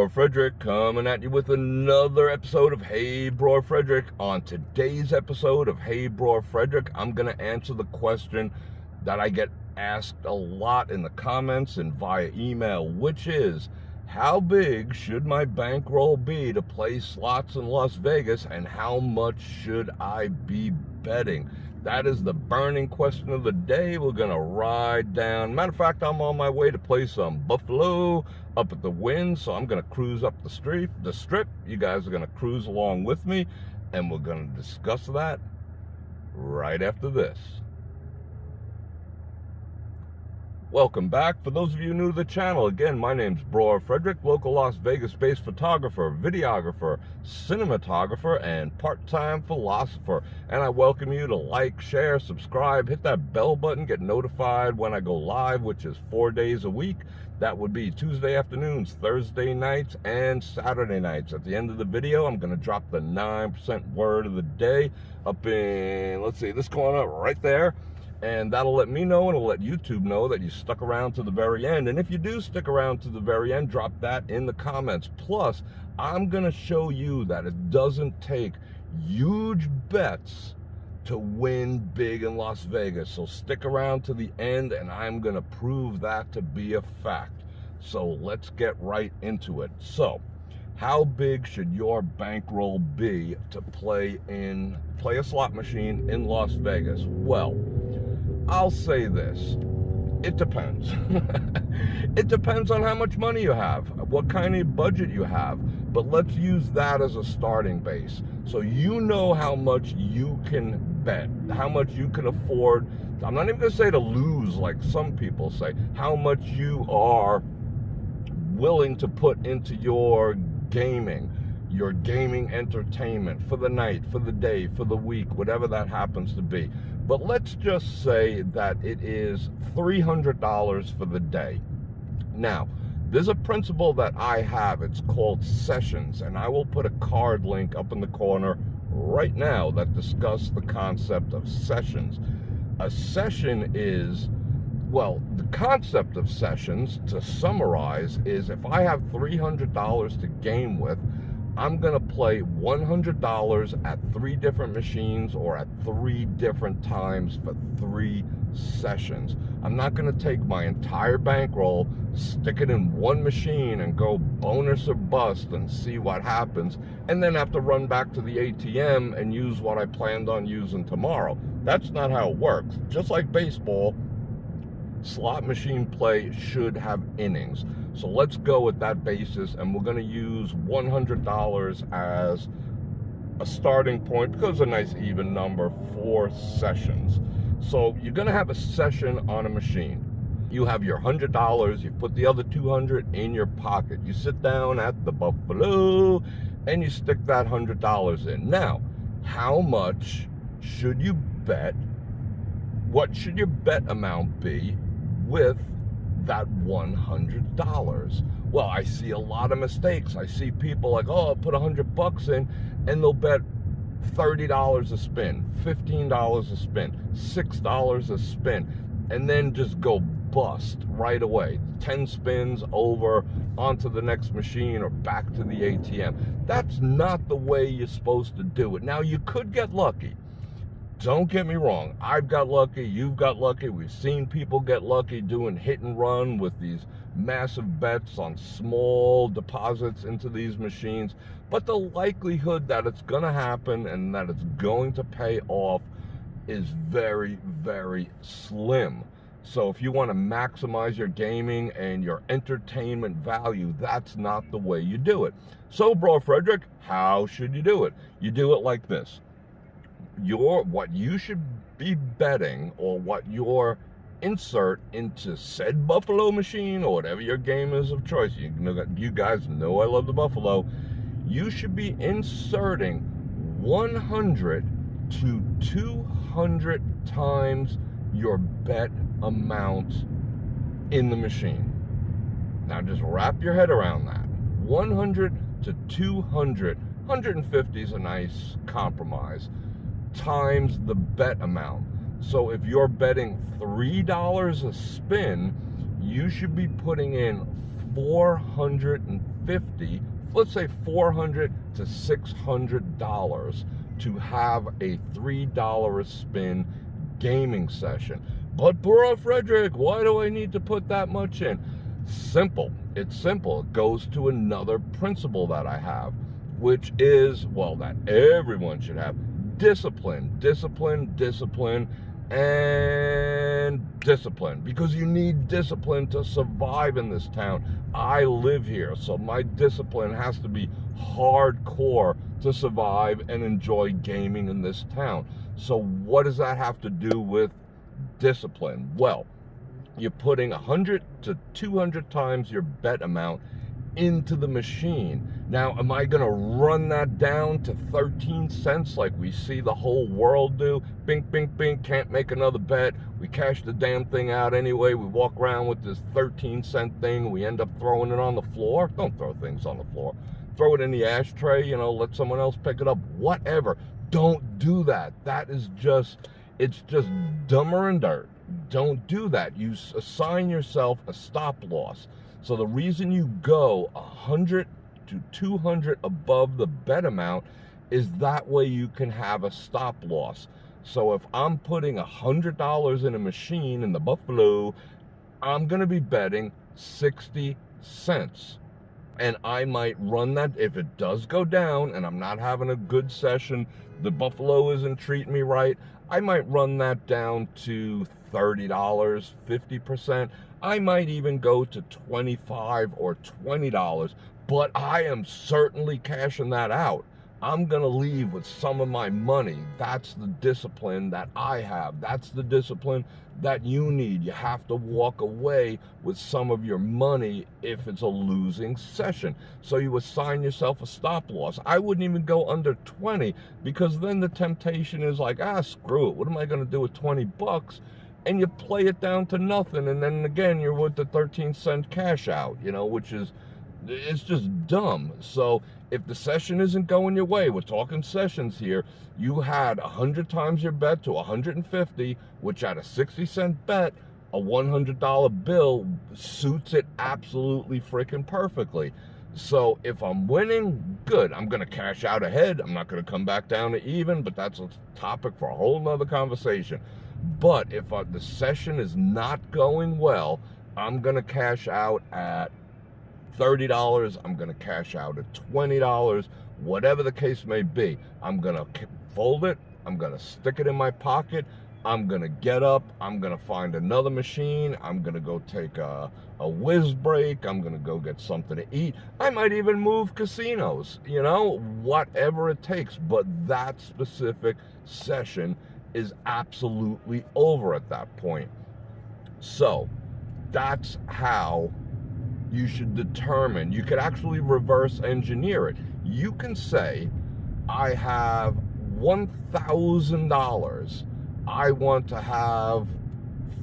Bror Fredrik coming at you with another episode of Hey Bror Fredrik. On today's episode of Hey Bror Fredrik, I'm going to answer the question that I get asked a lot in the comments and via email, which is, how big should my bankroll be to play slots in Las Vegas, and how much should I be betting? That is the burning question of the day. We're going to ride down. Matter of fact, I'm on my way to play some Buffalo up at the Wynn, so I'm going to cruise up the strip. You guys are going to cruise along with me, and we're going to discuss that right after this. Welcome back. For those of you new to the channel, again, my name's Bror Fredrik, local Las Vegas-based photographer, videographer, cinematographer, and part-time philosopher. And I welcome you to like, share, subscribe, hit that bell button, get notified when I go live, which is 4 days a week. That would be Tuesday afternoons, Thursday nights, and Saturday nights. At the end of the video, I'm going to drop the 9% word of the day up in, let's see, this corner right there. And that'll let me know, and it'll let YouTube know that you stuck around to the very end. And if you do stick around to the very end, drop that in the comments. Plus, I'm going to show you that it doesn't take huge bets to win big in Las Vegas. So stick around to the end, and I'm going to prove that to be a fact. So let's get right into it. So, how big should your bankroll be to play a slot machine in Las Vegas? Well, I'll say this, it depends. It depends on how much money you have, what kind of budget you have, but let's use that as a starting base. So you know how much you can bet, how much you can afford. I'm not even gonna say to lose like some people say, how much you are willing to put into your gaming entertainment for the night, for the day, for the week, whatever that happens to be. But let's just say that it is $300 for the day. Now, there's a principle that I have. It's called sessions, and I will put a card link up in the corner right now that discusses the concept of sessions. A session is, well, the concept of sessions, to summarize, is if I have $300 to game with, I'm going to play $100 at 3 different machines or at 3 different times for 3 sessions. I'm not going to take my entire bankroll, stick it in one machine and go bonus or bust and see what happens, and then have to run back to the ATM and use what I planned on using tomorrow. That's not how it works. Just like baseball, slot machine play should have innings. So let's go with that basis, and we're going to use $100 as a starting point because it's a nice even number for sessions. So you're going to have a session on a machine. You have your $100, you put the other $200 in your pocket. You sit down at the Buffalo and you stick that $100 in. Now, how much should you bet? What should your bet amount be with that $100? Well, I see a lot of mistakes. I see people like, oh, I'll put $100 in, and they'll bet $30 a spin, $15 a spin, $6 a spin, and then just go bust right away. 10 spins over onto the next machine or back to the ATM. That's not the way you're supposed to do it. Now, you could get lucky. Don't get me wrong, I've got lucky, you've got lucky, we've seen people get lucky doing hit and run with these massive bets on small deposits into these machines, but the likelihood that it's going to happen and that it's going to pay off is very, very slim. So if you want to maximize your gaming and your entertainment value, that's not the way you do it. So, Bror Fredrik, how should you do it? You do it like this. What you should be betting, or what your insert into said Buffalo machine or whatever your game is of choice, you guys know I love the Buffalo, you should be inserting 100 to 200 times your bet amount in the machine. Now just wrap your head around that. 100 to 200, 150 is a nice compromise, times the bet amount. So if you're betting $3 a spin, you should be putting in $450 $450, let's say $400 to $600 to have a $3 a spin gaming session. But Bror Fredrik, why do I need to put that much in? Simple. It's simple. It goes to another principle that I have, which is, well, that everyone should have. Discipline, discipline, discipline, and discipline. Because you need discipline to survive in this town. I live here, so my discipline has to be hardcore to survive and enjoy gaming in this town. So what does that have to do with discipline? Well, you're putting 100 to 200 times your bet amount into the machine. Now, am I going to run that down to 13 cents like we see the whole world do? Bink, bink, bink, can't make another bet. We cash the damn thing out anyway. We walk around with this 13-cent thing. We end up throwing it on the floor. Don't throw things on the floor. Throw it in the ashtray, you know, let someone else pick it up, whatever. Don't do that. That is just, it's just dumber and dirt. Don't do that. You assign yourself a stop loss. So the reason you go 100 to 200 above the bet amount is that way you can have a stop loss. So if I'm putting $100 in a machine in the Buffalo, I'm going to be betting 60 cents. And I might run that, if it does go down and I'm not having a good session, the Buffalo isn't treating me right, I might run that down to $30, 50%. I might even go to $25 or $20, but I am certainly cashing that out. I'm going to leave with some of my money. That's the discipline that I have. That's the discipline that you need. You have to walk away with some of your money if it's a losing session. So you assign yourself a stop loss. I wouldn't even go under 20 because then the temptation is like, screw it. What am I going to do with 20 bucks? And you play it down to nothing. And then again, you're with the 13-cent cash out, you know, which is, it's just dumb. So if the session isn't going your way, we're talking sessions here, you had 100 times your bet to 150, which at a 60-cent bet, a $100 bill suits it absolutely freaking perfectly. So if I'm winning, good. I'm going to cash out ahead. I'm not going to come back down to even, but that's a topic for a whole nother conversation. But if the session is not going well, I'm going to cash out at $30, I'm going to cash out at $20, whatever the case may be. I'm going to fold it, I'm going to stick it in my pocket, I'm going to get up, I'm going to find another machine, I'm going to go take a whiz break, I'm going to go get something to eat. I might even move casinos, you know, whatever it takes. But that specific session is absolutely over at that point. So that's how you should determine. You could actually reverse engineer it. You can say, I have $1,000. I want to have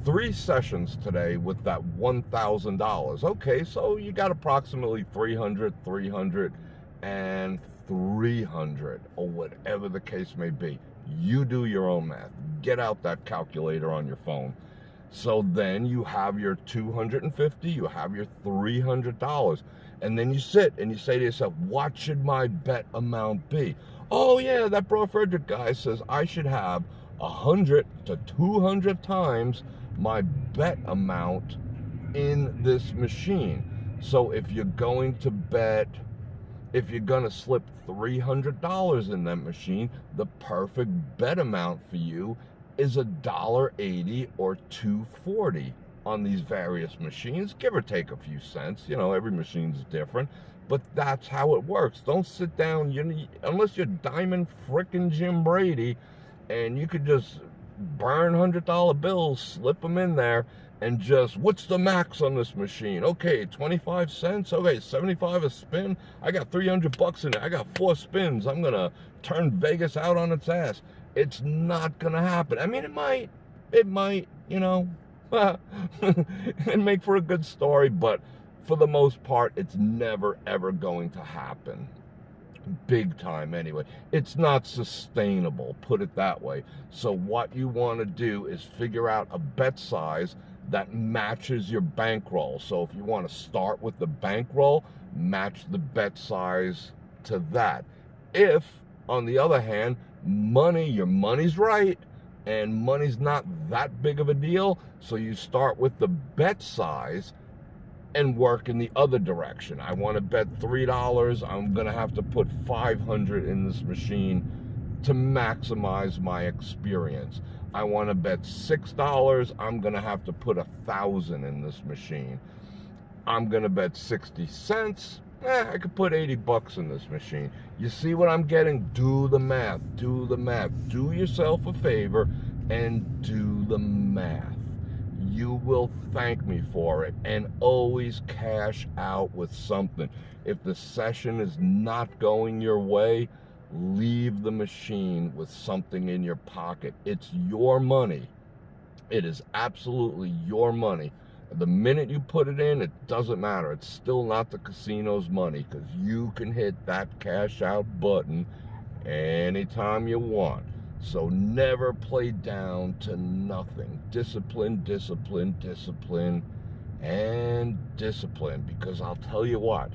3 sessions today with that $1,000. Okay, so you got approximately 300, 300, and 300, or whatever the case may be. You do your own math. Get out that calculator on your phone. So then you have your 250, you have your $300, and then you sit and you say to yourself, what should my bet amount be? Oh yeah, that Bror Fredrik guy says I should have 100 to 200 times my bet amount in this machine. So if you're going to bet, if you're going to slip $300 in that machine, the perfect bet amount for you is $1.80 or $2.40 on these various machines, give or take a few cents. You know, every machine's different, but that's how it works. Don't sit down, unless you're Diamond frickin' Jim Brady, and you could just burn $100 bills, slip them in there, and just, what's the max on this machine? Okay, 25 cents. Okay, 75 a spin. I got 300 bucks in it. I got 4 spins. I'm gonna turn Vegas out on its ass. It's not gonna happen. I mean, it might, you know, and make for a good story, but for the most part, it's never ever going to happen. Big time anyway. It's not sustainable, put it that way. So what you want to do is figure out a bet size that matches your bankroll. So if you want to start with the bankroll, match the bet size to that. If, on the other hand, your money's right, and money's not that big of a deal, so you start with the bet size and work in the other direction. I want to bet $3. I'm going to have to put 500 in this machine to maximize my experience. I want to bet $6. I'm going to have to put 1,000 in this machine. I'm going to bet 60 cents. I could put 80 bucks in this machine. You see what I'm getting? Do the math. Do the math. Do yourself a favor and do the math. You will thank me for it, and always cash out with something. If the session is not going your way, leave the machine with something in your pocket. It's your money. It is absolutely your money. The minute you put it in, it doesn't matter. It's still not the casino's money, because you can hit that cash out button anytime you want. So never play down to nothing. Discipline, discipline, discipline, and discipline. Because I'll tell you what,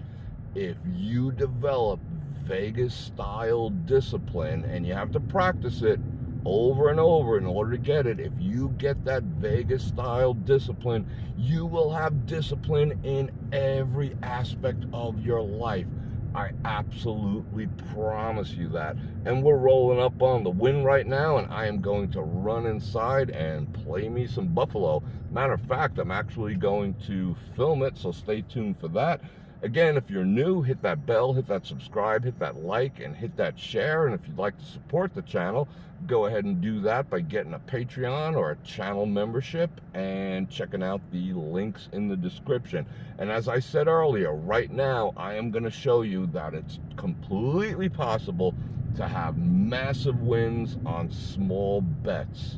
if you develop Vegas-style discipline, and you have to practice it over and over in order to get it, if you get that Vegas-style discipline, you will have discipline in every aspect of your life. I absolutely promise you that. And we're rolling up on the win right now, and I am going to run inside and play me some Buffalo. Matter of fact, I'm actually going to film it, so stay tuned for that. Again, if you're new, hit that bell, hit that subscribe, hit that like, and hit that share. And if you'd like to support the channel, go ahead and do that by getting a Patreon or a channel membership and checking out the links in the description. And as I said earlier, right now, I am going to show you that it's completely possible to have massive wins on small bets.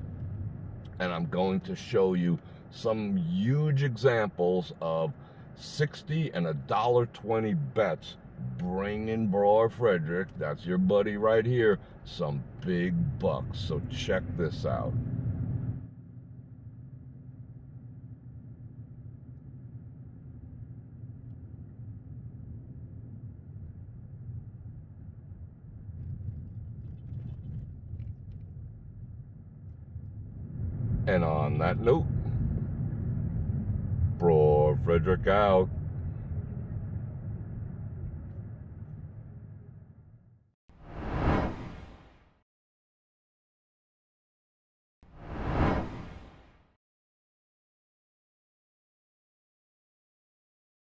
And I'm going to show you some huge examples of 60 and $1.20 bets, bringing Bror Fredrik, that's your buddy right here, some big bucks. So check this out. And on that note, Bror Fredrik out.